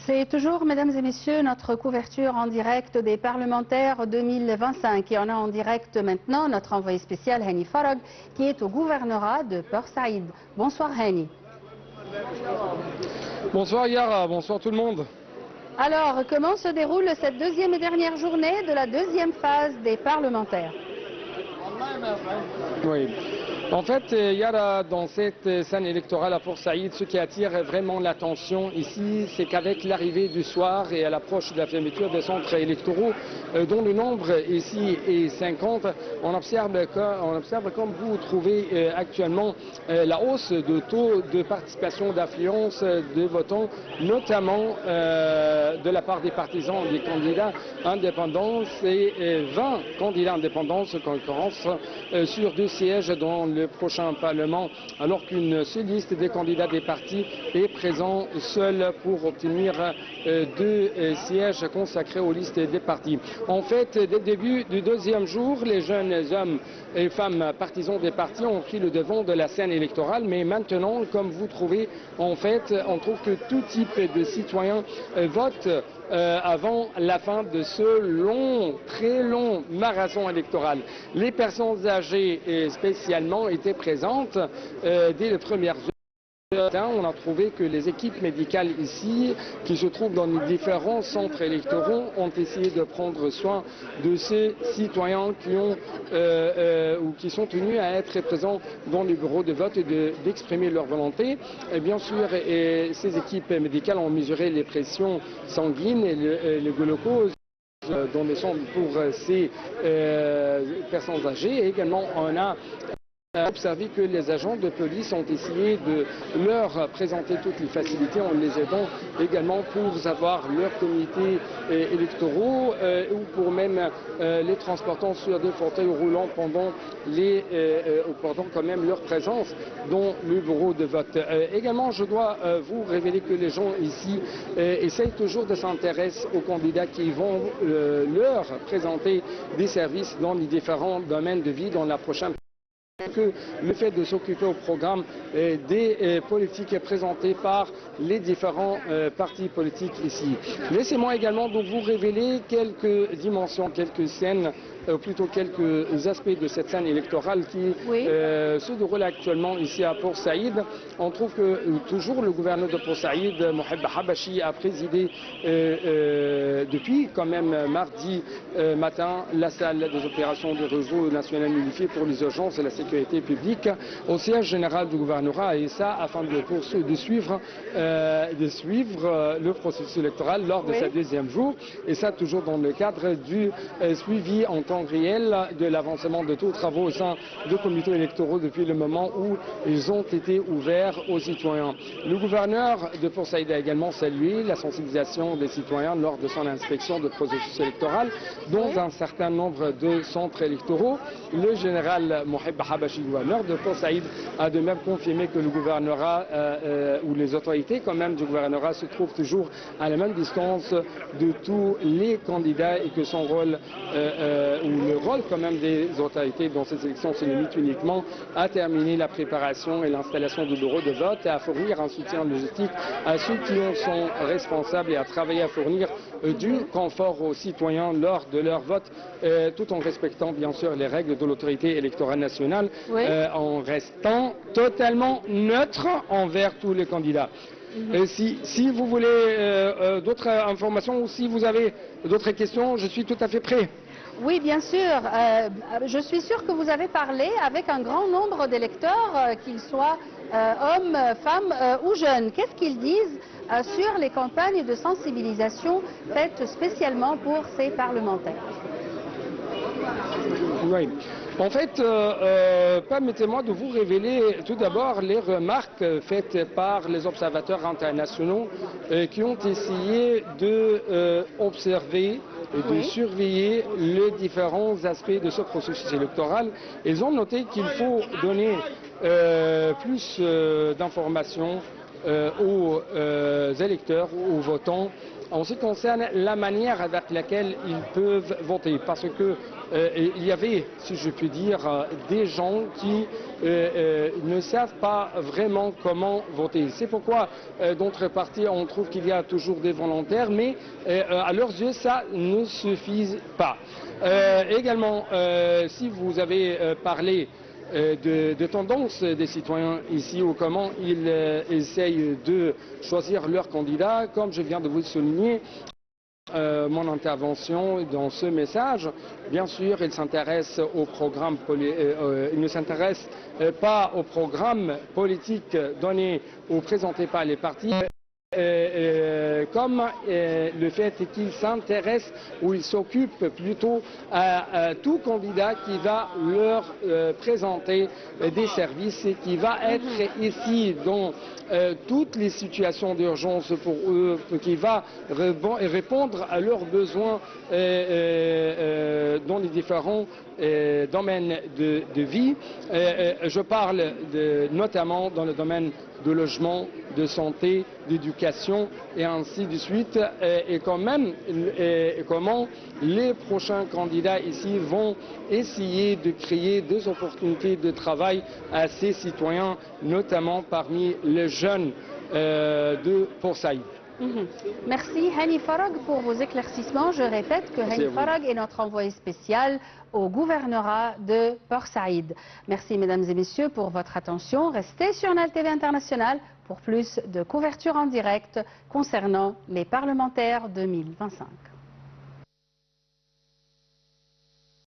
C'est toujours, mesdames et messieurs, notre couverture en direct des parlementaires 2025. Et on a en direct maintenant notre envoyé spécial Hani Farag, qui est au gouvernorat de Port Saïd. Bonsoir Hani. Bonsoir Yara, bonsoir tout le monde. Alors, comment se déroule cette deuxième et dernière journée de la deuxième phase des parlementaires? Oui. En fait, Yara, dans cette scène électorale à Port Saïd, ce qui attire vraiment l'attention ici, c'est qu'avec l'arrivée du soir et à l'approche de la fermeture des centres électoraux, dont le nombre ici est 50, on observe comme vous trouvez actuellement la hausse de taux de participation, d'affluence de votants, notamment de la part des partisans des candidats indépendants. C'est 20 candidats indépendants se concurrencent sur 2 sièges dans le prochain Parlement, alors qu'une seule liste des candidats des partis est présente seule pour obtenir 2 sièges consacrés aux listes des partis. En fait, dès le début du deuxième jour, les jeunes hommes et femmes partisans des partis ont pris le devant de la scène électorale, mais maintenant, comme vous trouvez, en fait, on trouve que tout type de citoyens votent avant la fin de ce très long marathon électoral. Les personnes âgées spécialement étaient présentes dès les premières heures. On a trouvé que les équipes médicales ici, qui se trouvent dans les différents centres électoraux, ont essayé de prendre soin de ces citoyens qui sont tenus à être présents dans les bureaux de vote et d'exprimer leur volonté. Et bien sûr, ces équipes médicales ont mesuré les pressions sanguines et le glucose dans les sang pour ces personnes âgées. Et également, on a observé que les agents de police ont essayé de leur présenter toutes les facilités en les aidant également pour avoir leur comité électoraux ou pour même les transportant sur des fauteuils roulants pendant quand même leur présence dans le bureau de vote. Également, je dois vous révéler que les gens ici essayent toujours de s'intéresser aux candidats qui vont leur présenter des services dans les différents domaines de vie dans la prochaine que le fait de s'occuper au programme des politiques présentées par les différents partis politiques ici. Laissez-moi également donc vous révéler quelques dimensions, quelques scènes, plutôt quelques aspects de cette scène électorale qui se déroule actuellement ici à Port Saïd. On trouve que toujours le gouverneur de Port Saïd, Moheb Habashi, a présidé depuis quand même mardi matin la salle des opérations du réseau national unifié pour les urgences et la sécurité publique au siège général du gouvernorat, et ça afin de suivre le processus électoral lors de ce deuxième jour, et ça toujours dans le cadre du suivi en temps réel de l'avancement de tous les travaux au sein de comités électoraux depuis le moment où ils ont été ouverts aux citoyens. Le gouverneur de Port Saïd a également salué la sensibilisation des citoyens lors de son inspection de processus électoral dans un certain nombre de centres électoraux. Le général Moheb Habashi, gouverneur de Port Saïd, a de même confirmé que le gouvernorat ou les autorités quand même du gouvernorat se trouvent toujours à la même distance de tous les candidats et que son rôle ou le rôle quand même des autorités dans ces élections se limite uniquement à terminer la préparation et l'installation du bureau de vote et à fournir un soutien logistique à ceux qui en sont responsables et à travailler à fournir du confort aux citoyens lors de leur vote, tout en respectant bien sûr les règles de l'autorité électorale nationale, en restant totalement neutre envers tous les candidats. Si vous voulez d'autres informations ou si vous avez d'autres questions, je suis tout à fait prêt. Oui, bien sûr. Je suis sûre que vous avez parlé avec un grand nombre d'électeurs, qu'ils soient hommes, femmes ou jeunes. Qu'est-ce qu'ils disent sur les campagnes de sensibilisation faites spécialement pour ces parlementaires? Oui. En fait, permettez-moi de vous révéler tout d'abord les remarques faites par les observateurs internationaux qui ont essayé d'observer et de surveiller les différents aspects de ce processus électoral. Ils ont noté qu'il faut donner plus d'informations aux électeurs, aux votants, en ce qui concerne la manière avec laquelle ils peuvent voter. Parce que il y avait, si je puis dire, des gens qui ne savent pas vraiment comment voter. C'est pourquoi, d'autre partie, on trouve qu'il y a toujours des volontaires, mais à leurs yeux, ça ne suffit pas. Également, si vous avez parlé de tendance des citoyens ici ou comment ils essayent de choisir leur candidat, comme je viens de vous le souligner, mon intervention dans ce message, bien sûr, il s'intéresse au programme, il ne s'intéresse pas au programme politique donné ou présenté par les partis. Comme le fait qu'il s'intéresse ou il s'occupe plutôt à tout candidat qui va leur présenter des services et qui va être ici dans toutes les situations d'urgence pour eux, qui va répondre à leurs besoins dans les différents domaines de vie. Je parle notamment dans le domaine de logement, de santé, d'éducation et ainsi de suite, et comment les prochains candidats ici vont essayer de créer des opportunités de travail à ces citoyens, notamment parmi les jeunes de Port Saïd. Merci Hani Farag pour vos éclaircissements. Je répète que Hani Farag est notre envoyé spécial au gouvernorat de Port Saïd. Merci mesdames et messieurs pour votre attention. Restez sur Nal TV International pour plus de couverture en direct concernant les parlementaires 2025.